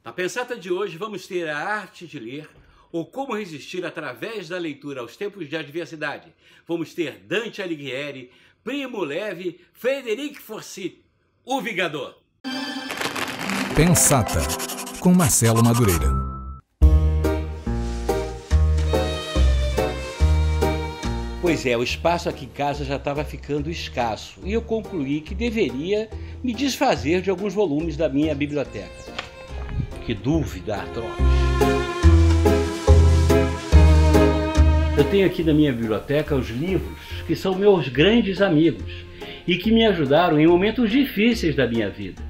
Na Pensata de hoje vamos ter a arte de ler ou como resistir através da leitura aos tempos de adversidade. Vamos ter Dante Alighieri, Primo Levi, Frederic Forsyth, o Vingador. Pensata, com Marcelo Madureira. Pois é, o espaço aqui em casa já estava ficando escasso e eu concluí que deveria me desfazer de alguns volumes da minha biblioteca. Que dúvida atroz! Eu tenho aqui na minha biblioteca os livros que são meus grandes amigos e que me ajudaram em momentos difíceis da minha vida.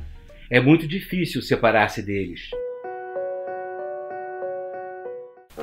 É muito difícil separar-se deles.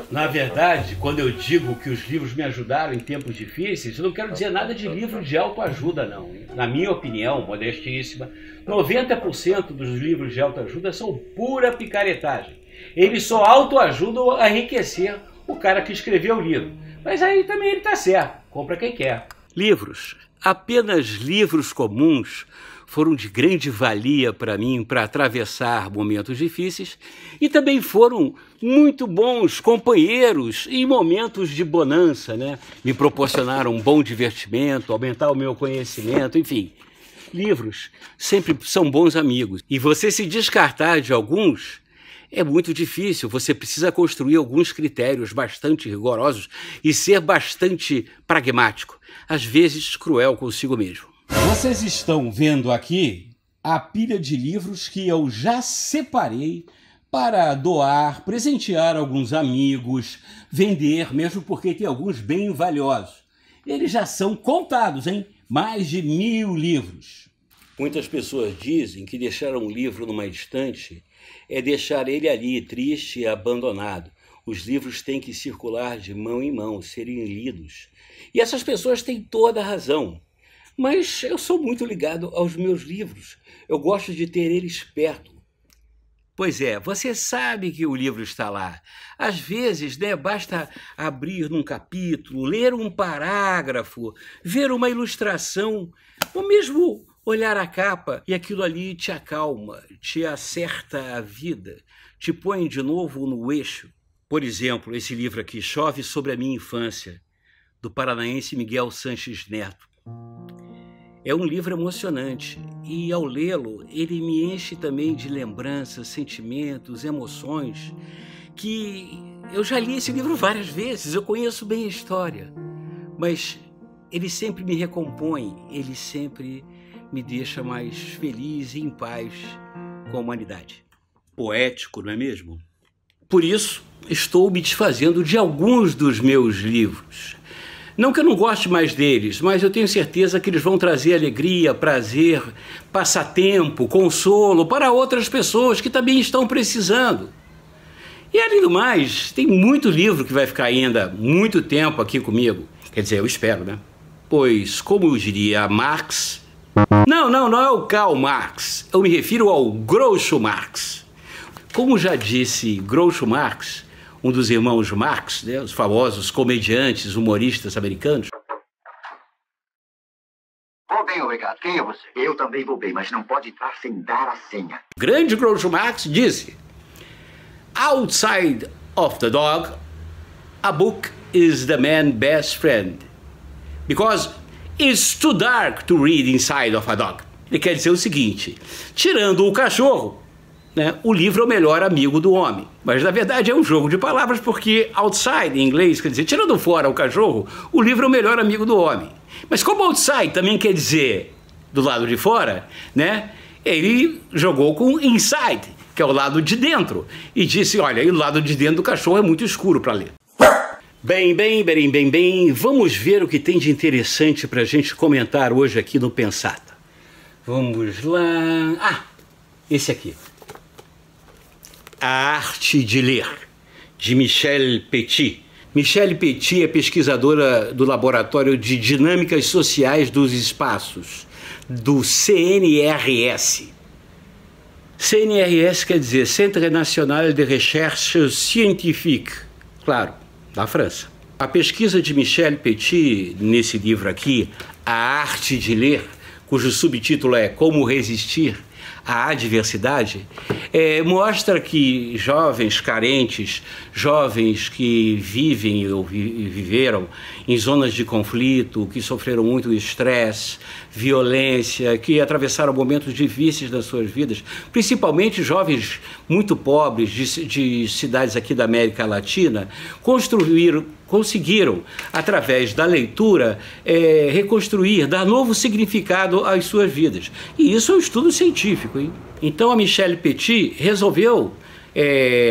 Na verdade, quando eu digo que os livros me ajudaram em tempos difíceis, eu não quero dizer nada de livro de autoajuda, não. Na minha opinião, modestíssima, 90% dos livros de autoajuda são pura picaretagem. Eles só autoajudam a enriquecer o cara que escreveu o livro. Mas aí também ele está certo, compra quem quer. Livros, apenas livros comuns, foram de grande valia para mim para atravessar momentos difíceis e também foram muito bons companheiros em momentos de bonança, né? Me proporcionaram um bom divertimento, aumentar o meu conhecimento, enfim. Livros sempre são bons amigos e você se descartar de alguns é muito difícil, você precisa construir alguns critérios bastante rigorosos e ser bastante pragmático, às vezes cruel consigo mesmo. Vocês estão vendo aqui a pilha de livros que eu já separei para doar, presentear alguns amigos, vender, mesmo porque tem alguns bem valiosos. Eles já são contados, hein? Mais de 1000 livros. Muitas pessoas dizem que deixar um livro numa estante é deixar ele ali, triste e abandonado. Os livros têm que circular de mão em mão, serem lidos. E essas pessoas têm toda a razão. Mas eu sou muito ligado aos meus livros. Eu gosto de ter eles perto. Pois é, você sabe que o livro está lá. Às vezes, né, basta abrir num capítulo, ler um parágrafo, ver uma ilustração, ou mesmo olhar a capa e aquilo ali te acalma, te acerta a vida, te põe de novo no eixo. Por exemplo, esse livro aqui, Chove sobre a Minha Infância, do paranaense Miguel Sanches Neto. É um livro emocionante e, ao lê-lo, ele me enche também de lembranças, sentimentos, emoções, que eu já li esse livro várias vezes, eu conheço bem a história, mas ele sempre me recompõe, ele sempre me deixa mais feliz e em paz com a humanidade. Poético, não é mesmo? Por isso, estou me desfazendo de alguns dos meus livros. Não que eu não goste mais deles, mas eu tenho certeza que eles vão trazer alegria, prazer, passatempo, consolo para outras pessoas que também estão precisando. E além do mais, tem muito livro que vai ficar ainda muito tempo aqui comigo. Quer dizer, eu espero, né? Pois, como eu diria Marx... Não é o Karl Marx. Eu me refiro ao Groucho Marx. Como já disse Groucho Marx, um dos irmãos Marx, né, os famosos comediantes, humoristas americanos. Vou bem, obrigado. Quem é você? Eu também vou bem, mas não pode entrar sem dar a senha. Grande Groucho Marx disse: Outside of the dog, a book is the man's best friend. Because it's too dark to read inside of a dog. Ele quer dizer o seguinte: tirando o cachorro, né, o livro é o melhor amigo do homem. Mas na verdade é um jogo de palavras, porque outside em inglês quer dizer tirando fora o cachorro, o livro é o melhor amigo do homem. Mas como outside também quer dizer do lado de fora, né, ele jogou com inside, que é o lado de dentro, e disse: olha, e o lado de dentro do cachorro é muito escuro para ler. Bem, vamos ver o que tem de interessante para a gente comentar hoje aqui no Pensata. Vamos lá... Ah, esse aqui. A Arte de Ler, de Michelle Petit. Michelle Petit é pesquisadora do Laboratório de Dinâmicas Sociais dos Espaços, do CNRS. CNRS quer dizer Centre National de Recherche Scientifique, claro, da França. A pesquisa de Michelle Petit, nesse livro aqui, A Arte de Ler, cujo subtítulo é Como Resistir a adversidade, mostra que jovens carentes, jovens que vivem ou viveram em zonas de conflito, que sofreram muito estresse, violência, que atravessaram momentos difíceis das suas vidas, principalmente jovens muito pobres de cidades aqui da América Latina, conseguiram, através da leitura, reconstruir, dar novo significado às suas vidas. E isso é um estudo científico, hein? Então a Michelle Petit resolveu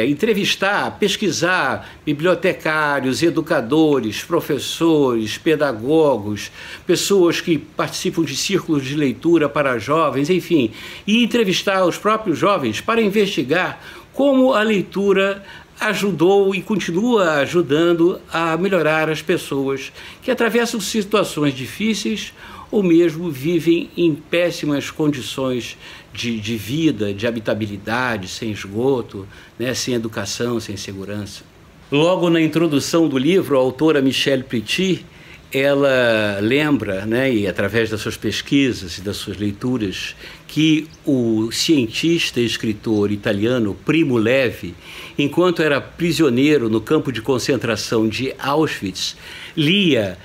entrevistar, pesquisar bibliotecários, educadores, professores, pedagogos, pessoas que participam de círculos de leitura para jovens, enfim, e entrevistar os próprios jovens para investigar como a leitura ajudou e continua ajudando a melhorar as pessoas que atravessam situações difíceis ou mesmo vivem em péssimas condições de vida, de habitabilidade, sem esgoto, né, sem educação, sem segurança. Logo na introdução do livro, a autora Michelle Petit, ela lembra, né, e através das suas pesquisas e das suas leituras, que o cientista e escritor italiano Primo Levi, enquanto era prisioneiro no campo de concentração de Auschwitz, lia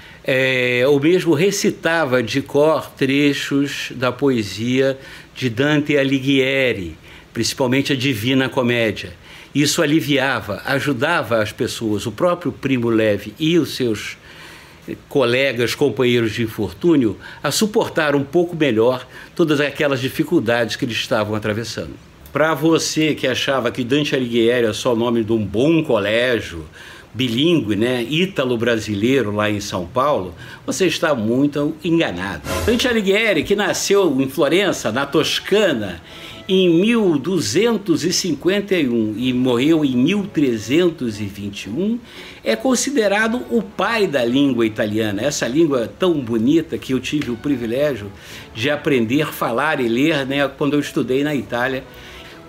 ou mesmo recitava de cor trechos da poesia de Dante Alighieri, principalmente a Divina Comédia. Isso aliviava, ajudava as pessoas, o próprio Primo Levi e os seus colegas, companheiros de infortúnio, a suportar um pouco melhor todas aquelas dificuldades que eles estavam atravessando. Para você que achava que Dante Alighieri é só o nome de um bom colégio bilíngue, né, ítalo-brasileiro lá em São Paulo, você está muito enganado. Dante Alighieri, que nasceu em Florença, na Toscana, em 1251 e morreu em 1321, é considerado o pai da língua italiana, essa língua tão bonita que eu tive o privilégio de aprender a falar e ler, né, quando eu estudei na Itália,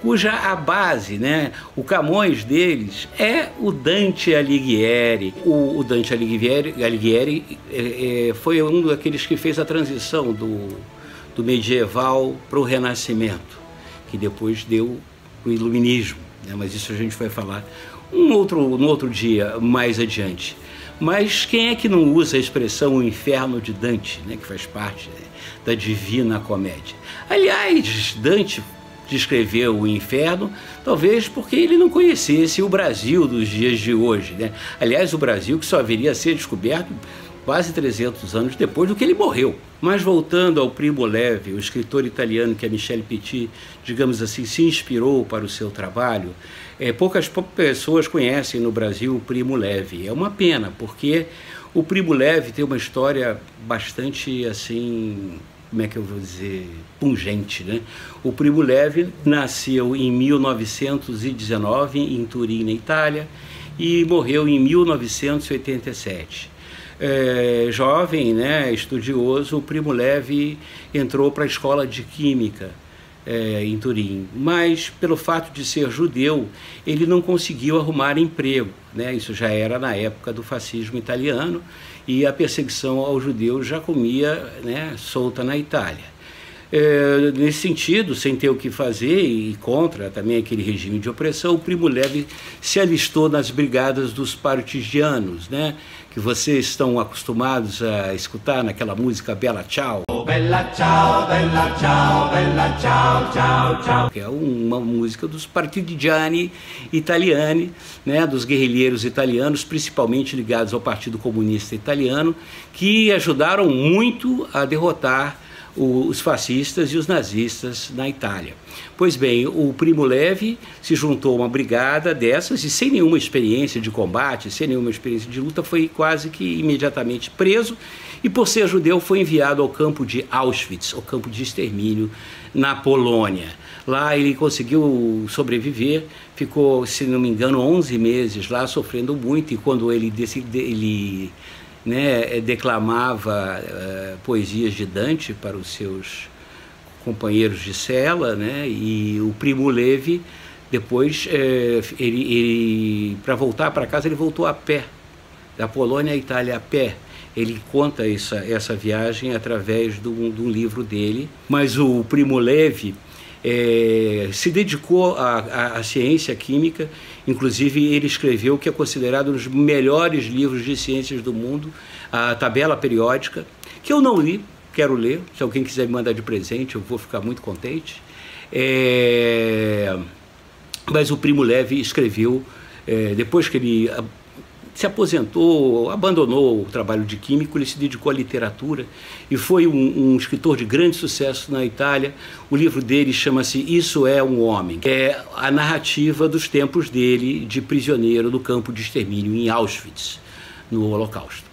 cuja a base, né, o Camões deles, é o Dante Alighieri. O Dante Alighieri foi um daqueles que fez a transição do medieval para o Renascimento, que depois deu o Iluminismo, né? Mas isso a gente vai falar um outro dia mais adiante. Mas quem é que não usa a expressão o inferno de Dante, né? Que faz parte, né, da Divina Comédia? Aliás, Dante descreveu o inferno, talvez porque ele não conhecesse o Brasil dos dias de hoje, né? Aliás, o Brasil que só viria a ser descoberto quase 300 anos depois do que ele morreu. Mas voltando ao Primo Levi, o escritor italiano que a Michelle Petit, digamos assim, se inspirou para o seu trabalho, poucas pessoas conhecem no Brasil o Primo Levi. É uma pena, porque o Primo Levi tem uma história bastante, assim, como é que eu vou dizer, pungente, né? O Primo Levi nasceu em 1919 em Turim, na Itália, e morreu em 1987. Jovem, né, estudioso, o Primo Levi entrou para a escola de Química em Turim, mas pelo fato de ser judeu, ele não conseguiu arrumar emprego, né? Isso já era na época do fascismo italiano e a perseguição aos judeus já comia, né, solta na Itália. Nesse sentido, sem ter o que fazer e contra também aquele regime de opressão, o Primo Levi se alistou nas brigadas dos partigianos, né, que vocês estão acostumados a escutar naquela música Bella Ciao. Oh, bella ciao, bella ciao, bella ciao, ciao, ciao. Que é uma música dos partigiani italiani, né, dos guerrilheiros italianos, principalmente ligados ao Partido Comunista Italiano, que ajudaram muito a derrotar os fascistas e os nazistas na Itália. Pois bem, o Primo Levi se juntou a uma brigada dessas e sem nenhuma experiência de combate, sem nenhuma experiência de luta, foi quase que imediatamente preso e, por ser judeu, foi enviado ao campo de Auschwitz, ao campo de extermínio na Polônia. Lá ele conseguiu sobreviver, ficou, se não me engano, 11 meses lá sofrendo muito, e quando ele declamava poesias de Dante para os seus companheiros de cela, né? E o Primo Levi, depois, para voltar para casa, ele voltou a pé, da Polônia à Itália a pé. Ele conta essa viagem através de um livro dele. Mas o Primo Levi se dedicou à ciência química. Inclusive, ele escreveu o que é considerado um dos melhores livros de ciências do mundo, a Tabela Periódica, que eu não li, quero ler. Se alguém quiser me mandar de presente, eu vou ficar muito contente. Mas o Primo Levi escreveu, depois que ele se aposentou, abandonou o trabalho de químico, ele se dedicou à literatura e foi um escritor de grande sucesso na Itália. O livro dele chama-se Isso é um Homem. É a narrativa dos tempos dele de prisioneiro do campo de extermínio em Auschwitz, no Holocausto.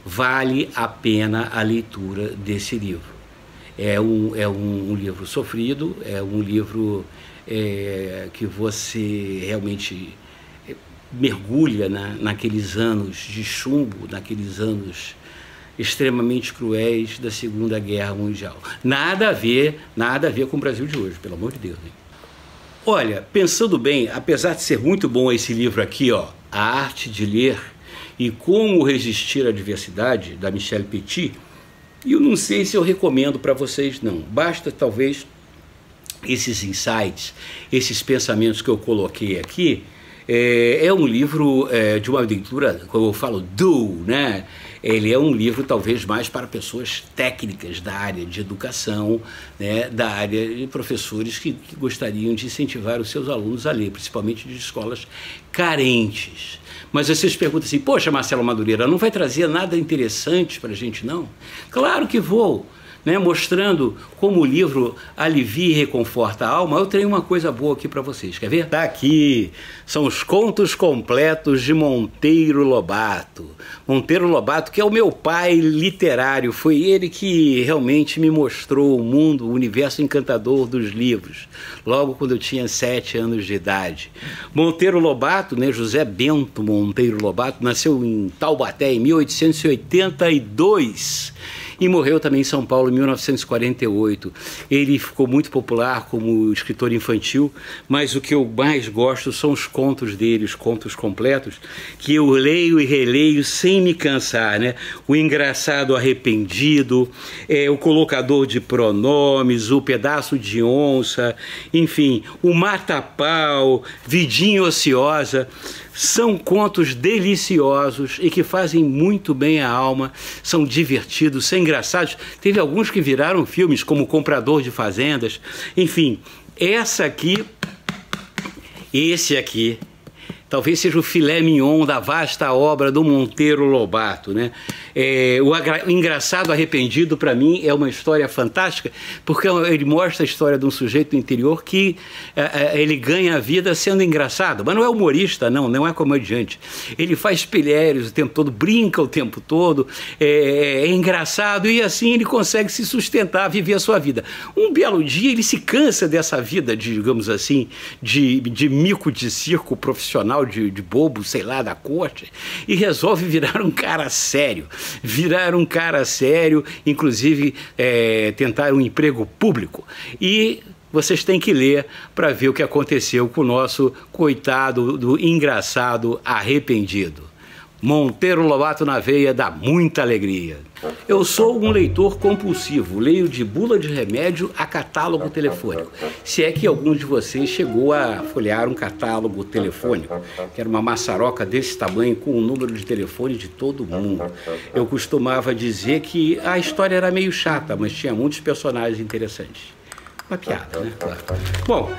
Vale a pena a leitura desse livro. É um livro sofrido, é um livro que você realmente mergulha naqueles anos de chumbo, naqueles anos extremamente cruéis da Segunda Guerra Mundial. Nada a ver com o Brasil de hoje, pelo amor de Deus, hein? Olha, pensando bem, apesar de ser muito bom esse livro aqui, ó, A Arte de Ler e Como Resistir à Adversidade, da Michel Petit, eu não sei se eu recomendo para vocês, não. Basta, talvez, esses insights, esses pensamentos que eu coloquei aqui. É um livro de uma leitura, como eu falo, né? Ele é um livro talvez mais para pessoas técnicas da área de educação, né? Da área de professores que gostariam de incentivar os seus alunos a ler, principalmente de escolas carentes. Mas vocês perguntam assim, poxa, Marcelo Madureira, não vai trazer nada interessante para a gente, não? Claro que vou. Né, mostrando como o livro alivia e reconforta a alma. Eu tenho uma coisa boa aqui para vocês, quer ver? Tá aqui, são os contos completos de Monteiro Lobato. Monteiro Lobato, que é o meu pai literário, foi ele que realmente me mostrou o mundo, o universo encantador dos livros, logo quando eu tinha 7 anos de idade. Monteiro Lobato, né, José Bento Monteiro Lobato, nasceu em Taubaté em 1882, e morreu também em São Paulo em 1948. Ele ficou muito popular como escritor infantil, mas o que eu mais gosto são os contos dele, os contos completos, que eu leio e releio sem me cansar, né? O Engraçado Arrependido, o Colocador de Pronomes, o Pedaço de Onça, enfim, o Mata-Pau, Vidinha Ociosa. São contos deliciosos e que fazem muito bem a alma, são divertidos, são engraçados. Teve alguns que viraram filmes, como O Comprador de Fazendas. Enfim, esse aqui, talvez seja o filé mignon da vasta obra do Monteiro Lobato, né? O Engraçado Arrependido, para mim, é uma história fantástica, porque ele mostra a história de um sujeito do interior que ele ganha a vida sendo engraçado, mas não é humorista, não é comediante. Ele faz pilhérios o tempo todo, brinca o tempo todo, é engraçado, e assim ele consegue se sustentar, viver a sua vida. Um belo dia ele se cansa dessa vida, digamos assim, de mico de circo profissional, de bobo, sei lá, da corte, e resolve virar um cara sério, inclusive tentar um emprego público. E vocês têm que ler para ver o que aconteceu com o nosso coitado do Engraçado Arrependido. Monteiro Lobato na veia dá muita alegria. Eu sou um leitor compulsivo, leio de bula de remédio a catálogo telefônico. Se é que algum de vocês chegou a folhear um catálogo telefônico, que era uma maçaroca desse tamanho com o número de telefone de todo mundo. Eu costumava dizer que a história era meio chata, mas tinha muitos personagens interessantes. Uma piada, né? Claro. Bom,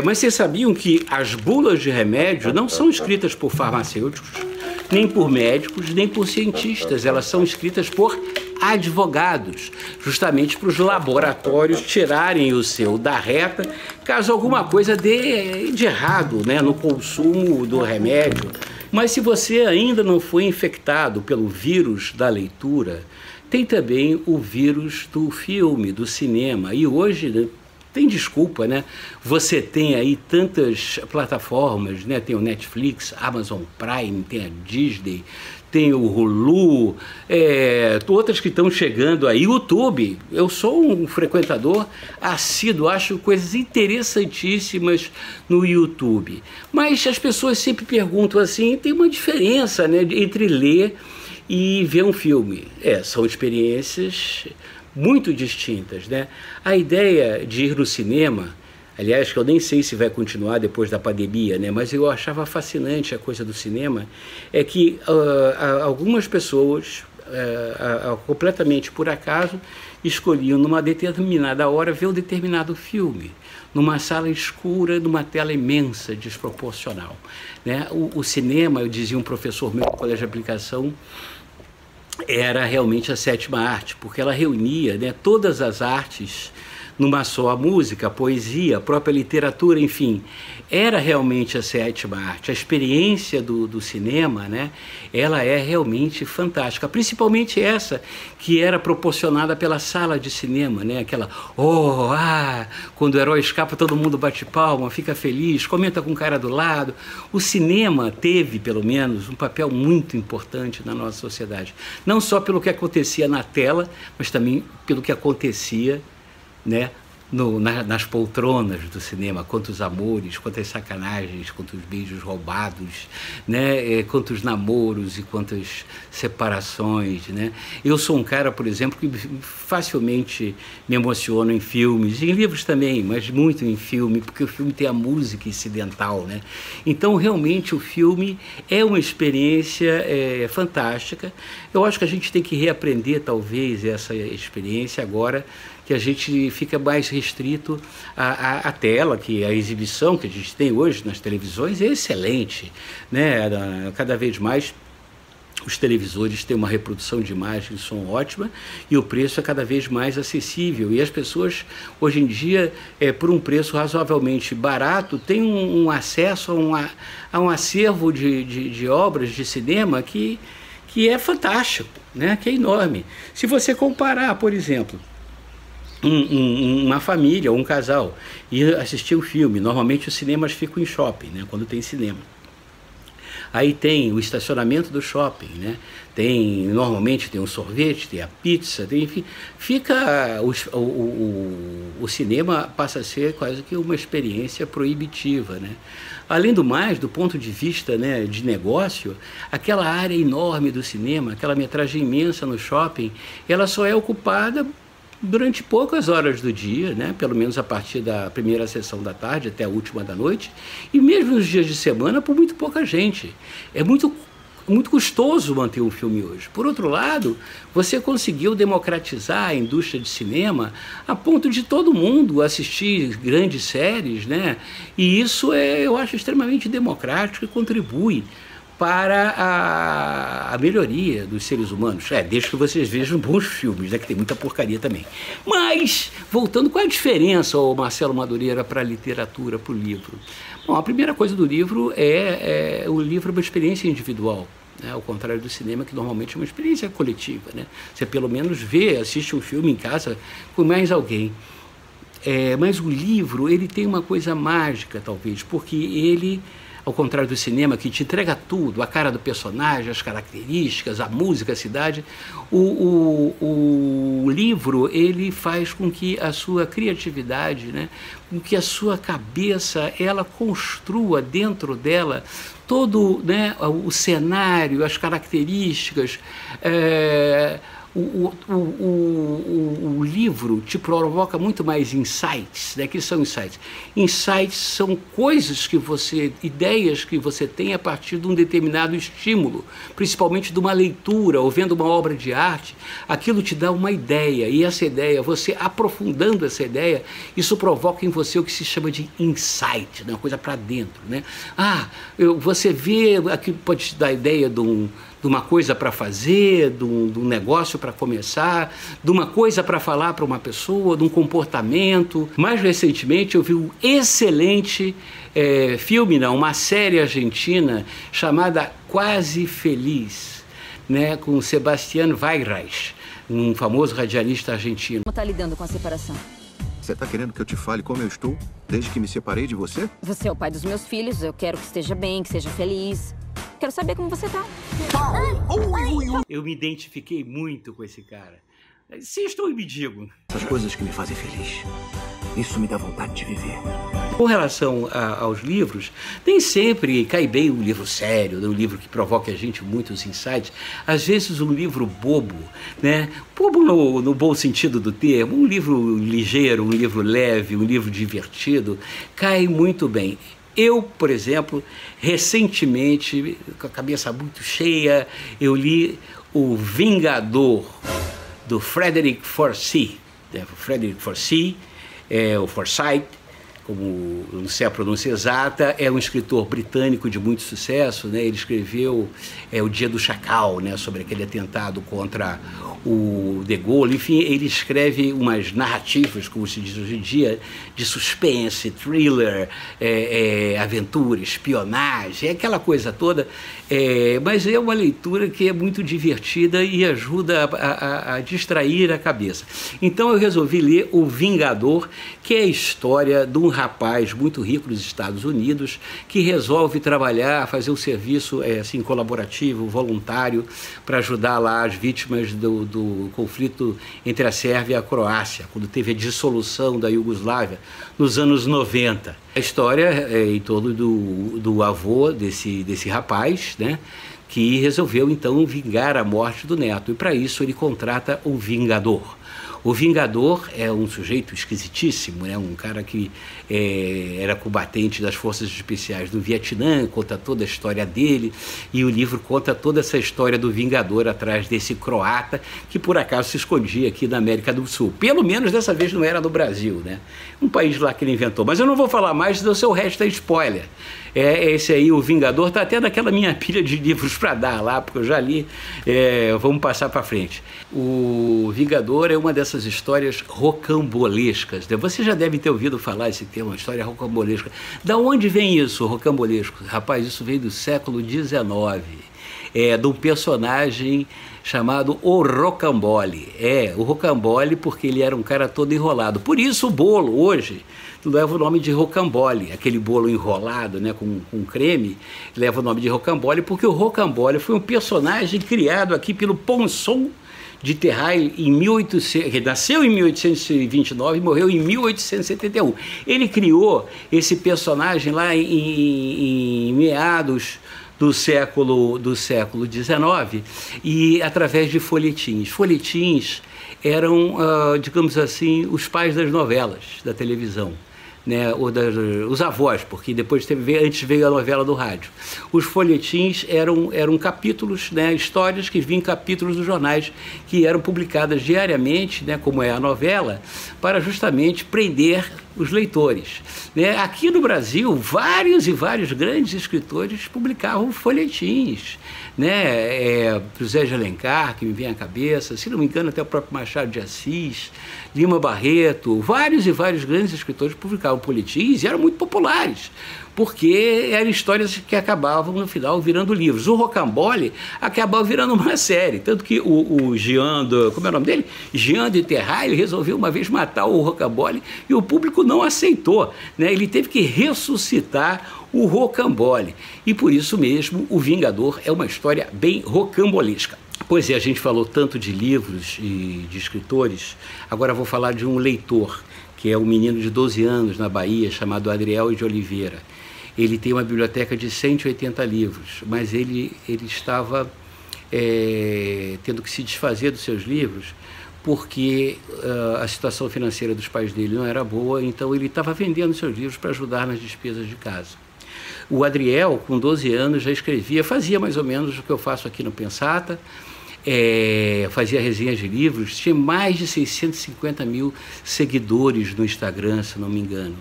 mas vocês sabiam que as bulas de remédio não são escritas por farmacêuticos, nem por médicos, nem por cientistas. Elas são escritas por advogados, justamente para os laboratórios tirarem o seu da reta, caso alguma coisa dê de errado, né, no consumo do remédio. Mas se você ainda não foi infectado pelo vírus da leitura, tem também o vírus do filme, do cinema. E hoje, né, tem desculpa, né? Você tem aí tantas plataformas, né? Tem o Netflix, Amazon Prime, tem a Disney, tem o Hulu, outras que estão chegando aí, YouTube. Eu sou um frequentador assíduo, acho coisas interessantíssimas no YouTube. Mas as pessoas sempre perguntam assim, tem uma diferença, né, entre ler e ver um filme. São experiências muito distintas, né? A ideia de ir no cinema, aliás, que eu nem sei se vai continuar depois da pandemia, né? Mas eu achava fascinante a coisa do cinema, é que algumas pessoas, completamente por acaso, escolhiam numa determinada hora ver um determinado filme, numa sala escura, numa tela imensa, desproporcional, né? O cinema, eu dizia um professor meu do colégio de aplicação, era realmente a sétima arte, porque ela reunia, né, todas as artes numa só, a música, a poesia, a própria literatura, enfim, era realmente a sétima arte. A experiência do cinema, né, ela é realmente fantástica, principalmente essa que era proporcionada pela sala de cinema, né, aquela, quando o herói escapa todo mundo bate palma, fica feliz, comenta com o cara do lado. O cinema teve, pelo menos, um papel muito importante na nossa sociedade, não só pelo que acontecia na tela, mas também pelo que acontecia, né, nas poltronas do cinema, quantos amores, quantas sacanagens, quantos beijos roubados, né, quantos namoros e quantas separações, né? Eu sou um cara, por exemplo, que facilmente me emociono em filmes, em livros também, mas muito em filme, porque o filme tem a música incidental, né? Então, realmente, o filme é uma experiência fantástica. Eu acho que a gente tem que reaprender, talvez, essa experiência agora, que a gente fica mais restrito à tela, que a exibição que a gente tem hoje nas televisões é excelente, né? Cada vez mais os televisores têm uma reprodução de imagem e som ótima e o preço é cada vez mais acessível. E as pessoas, hoje em dia, por um preço razoavelmente barato, têm um acesso a um acervo de obras de cinema que é fantástico, né? Que é enorme. Se você comparar, por exemplo, uma família ou um casal e assistir um filme, normalmente os cinemas ficam em shopping, né, quando tem cinema. Aí tem o estacionamento do shopping, né? Normalmente tem um sorvete, tem a pizza, enfim, o cinema passa a ser quase que uma experiência proibitiva, né? Além do mais, do ponto de vista, né, de negócio, aquela área enorme do cinema, aquela metragem imensa no shopping, ela só é ocupada durante poucas horas do dia, né? Pelo menos a partir da primeira sessão da tarde até a última da noite, e mesmo nos dias de semana por muito pouca gente. É muito custoso manter um filme hoje. Por outro lado, você conseguiu democratizar a indústria de cinema a ponto de todo mundo assistir grandes séries, né? E isso eu acho extremamente democrático e contribui para a melhoria dos seres humanos. Desde que vocês vejam bons filmes, né, que tem muita porcaria também. Mas, voltando, qual é a diferença, Marcelo Madureira, para a literatura, para o livro? Bom, a primeira coisa do livro o livro é uma experiência individual, né, ao contrário do cinema, que normalmente é uma experiência coletiva, né? Você pelo menos assiste um filme em casa com mais alguém. Mas o livro, ele tem uma coisa mágica, talvez, porque ele, ao contrário do cinema, que te entrega tudo, a cara do personagem, as características, a música, a cidade, o livro, ele faz com que a sua criatividade, né, com que a sua cabeça, ela construa dentro dela todo, né, o cenário, as características. O livro te provoca muito mais insights, né? Que são insights? Insights são coisas ideias que você tem a partir de um determinado estímulo, principalmente de uma leitura ou vendo uma obra de arte. Aquilo te dá uma ideia, e essa ideia, você aprofundando essa ideia, isso provoca em você o que se chama de insight, né? Uma coisa para dentro, né? Você vê, aqui pode te dar a ideia de uma coisa para fazer, de um negócio para começar, de uma coisa para falar para uma pessoa, de um comportamento. Mais recentemente eu vi um excelente filme, uma série argentina chamada Quase Feliz, né, com Sebastián Weyrich, um famoso radialista argentino. Como está lidando com a separação? Você está querendo que eu te fale como eu estou desde que me separei de você? Você é o pai dos meus filhos, eu quero que esteja bem, que seja feliz. Quero saber como você tá. Eu me identifiquei muito com esse cara. Se estou e me digo. As coisas que me fazem feliz. Isso me dá vontade de viver. Com relação aos livros, nem sempre cai bem um livro sério, um livro que provoca a gente muitos insights. Às vezes um livro bobo, né? Bobo no bom sentido do termo, um livro ligeiro, um livro leve, um livro divertido, cai muito bem. Eu, por exemplo, recentemente, com a cabeça muito cheia, eu li O Vingador, do Frederick Forsyth. Frederick Forsyth, o Forsyth, como não sei a pronúncia exata, é um escritor britânico de muito sucesso, né? Ele escreveu O Dia do Chacal, né? Sobre aquele atentado contra o De Gaulle. Enfim, ele escreve umas narrativas, como se diz hoje em dia, de suspense, thriller, aventura, espionagem, aquela coisa toda. Mas é uma leitura que é muito divertida e ajuda a distrair a cabeça. Então eu resolvi ler O Vingador, que é a história de um rapaz muito rico dos Estados Unidos que resolve trabalhar, fazer um serviço assim, colaborativo, voluntário, para ajudar lá as vítimas do conflito entre a Sérvia e a Croácia, quando teve a dissolução da Iugoslávia nos anos 90. A história é em torno do avô desse rapaz, né, que resolveu então vingar a morte do neto, e para isso ele contrata um vingador. O Vingador é um sujeito esquisitíssimo, né? Um cara que era combatente das forças especiais do Vietnã, conta toda a história dele, e o livro conta toda essa história do Vingador atrás desse croata, que por acaso se escondia aqui na América do Sul. Pelo menos dessa vez não era no Brasil, né? Um país lá que ele inventou. Mas eu não vou falar mais, senão o seu resto é spoiler. Esse aí, O Vingador, está até naquela minha pilha de livros para dar lá, porque eu já li. Vamos passar para frente. O Vingador é uma dessas histórias rocambolescas. Você já deve ter ouvido falar esse termo, uma história rocambolesca. Da onde vem isso, rocambolesco? Rapaz, isso veio do século XIX. De um personagem chamado o Rocambole. O Rocambole porque ele era um cara todo enrolado. Por isso o bolo hoje leva o nome de rocambole, aquele bolo enrolado, né, com creme, leva o nome de rocambole porque o Rocambole foi um personagem criado aqui pelo Ponson de Terrail, que nasceu em 1829 e morreu em 1871. Ele criou esse personagem lá em meados do século XIX, e através de folhetins. Folhetins eram, digamos assim, os pais das novelas da televisão, né, os avós, porque antes veio a novela do rádio. Os folhetins eram capítulos, né, histórias que vinham em capítulos dos jornais, que eram publicadas diariamente, né, como é a novela, para justamente prender os leitores. Né? Aqui no Brasil, vários e vários grandes escritores publicavam folhetins. Né? José de Alencar, que me vem à cabeça, se não me engano, até o próprio Machado de Assis, Lima Barreto, vários e vários grandes escritores publicavam folhetins e eram muito populares, porque eram histórias que acabavam, no final, virando livros. O Rocambole acabava virando uma série, tanto que o Jean, como é o nome dele? Jean de Terrail resolveu uma vez matar o Rocambole e o público não aceitou, né? Ele teve que ressuscitar o Rocambole, e por isso mesmo O Vingador é uma história bem rocambolesca. Pois é, a gente falou tanto de livros e de escritores, agora vou falar de um leitor, que é um menino de 12 anos na Bahia, chamado Adriel de Oliveira. Ele tem uma biblioteca de 180 livros, mas ele estava tendo que se desfazer dos seus livros porque a situação financeira dos pais dele não era boa, então ele estava vendendo seus livros para ajudar nas despesas de casa. O Adriel, com 12 anos, já escrevia, fazia mais ou menos o que eu faço aqui no Pensata, fazia resenhas de livros, tinha mais de 650 mil seguidores no Instagram, se não me engano.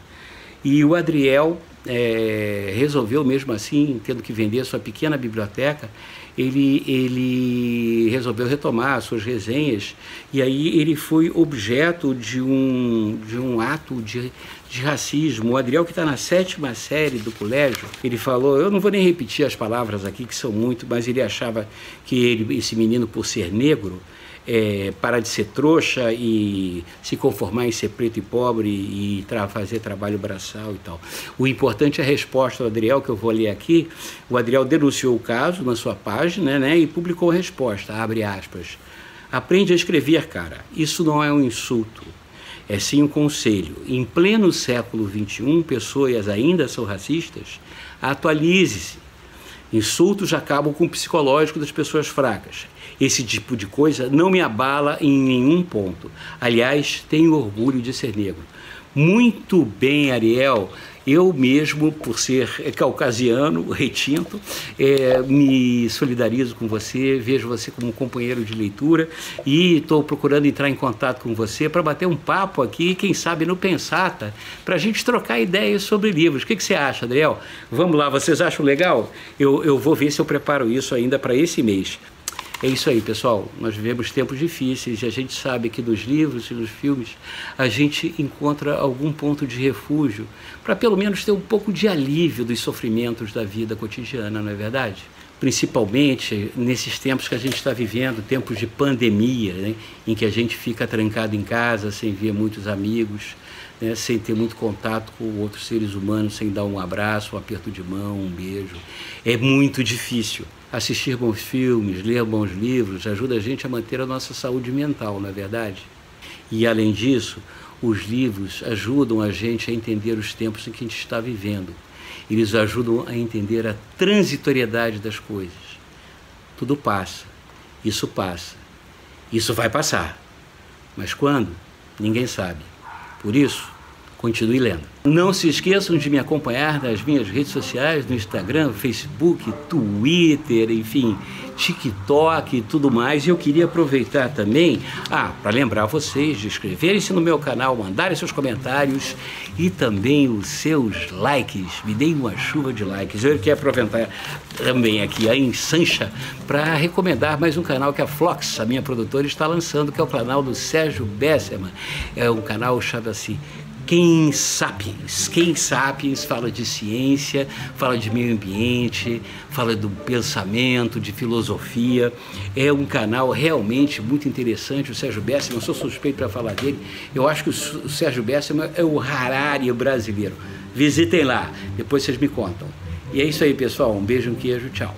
E o Adriel resolveu, mesmo assim, tendo que vender a sua pequena biblioteca, ele resolveu retomar as suas resenhas, e aí ele foi objeto de um ato de racismo. O Adriel, que está na 7ª série do colégio, ele falou, eu não vou nem repetir as palavras aqui, que são muito, mas ele achava que esse menino, por ser negro, parar de ser trouxa e se conformar em ser preto e pobre e fazer trabalho braçal e tal. O importante é a resposta do Adriel, que eu vou ler aqui. O Adriel denunciou o caso na sua página, né, e publicou a resposta, abre aspas. Aprende a escrever, cara. Isso não é um insulto. É sim um conselho. Em pleno século XXI, pessoas ainda são racistas, atualize-se. Insultos acabam com o psicológico das pessoas fracas. Esse tipo de coisa não me abala em nenhum ponto. Aliás, tenho orgulho de ser negro. Muito bem, Ariel. Eu mesmo, por ser caucasiano, retinto, me solidarizo com você, vejo você como um companheiro de leitura e estou procurando entrar em contato com você para bater um papo aqui, quem sabe no Pensata, para a gente trocar ideias sobre livros. O que você acha, Adriel? Vamos lá, vocês acham legal? Eu vou ver se eu preparo isso ainda para esse mês. É isso aí, pessoal. Nós vivemos tempos difíceis e a gente sabe que nos livros e nos filmes a gente encontra algum ponto de refúgio para pelo menos ter um pouco de alívio dos sofrimentos da vida cotidiana, não é verdade? Principalmente nesses tempos que a gente está vivendo, tempos de pandemia, né? Em que a gente fica trancado em casa, sem ver muitos amigos, né? Sem ter muito contato com outros seres humanos, sem dar um abraço, um aperto de mão, um beijo. É muito difícil. Assistir bons filmes, ler bons livros, ajuda a gente a manter a nossa saúde mental, não é verdade? E, além disso, os livros ajudam a gente a entender os tempos em que a gente está vivendo. Eles ajudam a entender a transitoriedade das coisas. Tudo passa, isso vai passar. Mas quando? Ninguém sabe. Por isso, continue lendo. Não se esqueçam de me acompanhar nas minhas redes sociais, no Instagram, Facebook, Twitter, enfim, TikTok e tudo mais. E eu queria aproveitar também, para lembrar vocês de inscreverem-se no meu canal, mandarem seus comentários e também os seus likes. Me deem uma chuva de likes. Eu quero aproveitar também aqui a Insancha para recomendar mais um canal que a Flox, a minha produtora, está lançando, que é o canal do Sérgio Besserman. É um canal chamado assim, Quem Sapiens fala de ciência, fala de meio ambiente, fala do pensamento, de filosofia. É um canal realmente muito interessante. O Sérgio Besserman, eu sou suspeito para falar dele. Eu acho que o Sérgio Besserman é o Harari brasileiro. Visitem lá, depois vocês me contam. E é isso aí, pessoal. Um beijo, um queijo, tchau.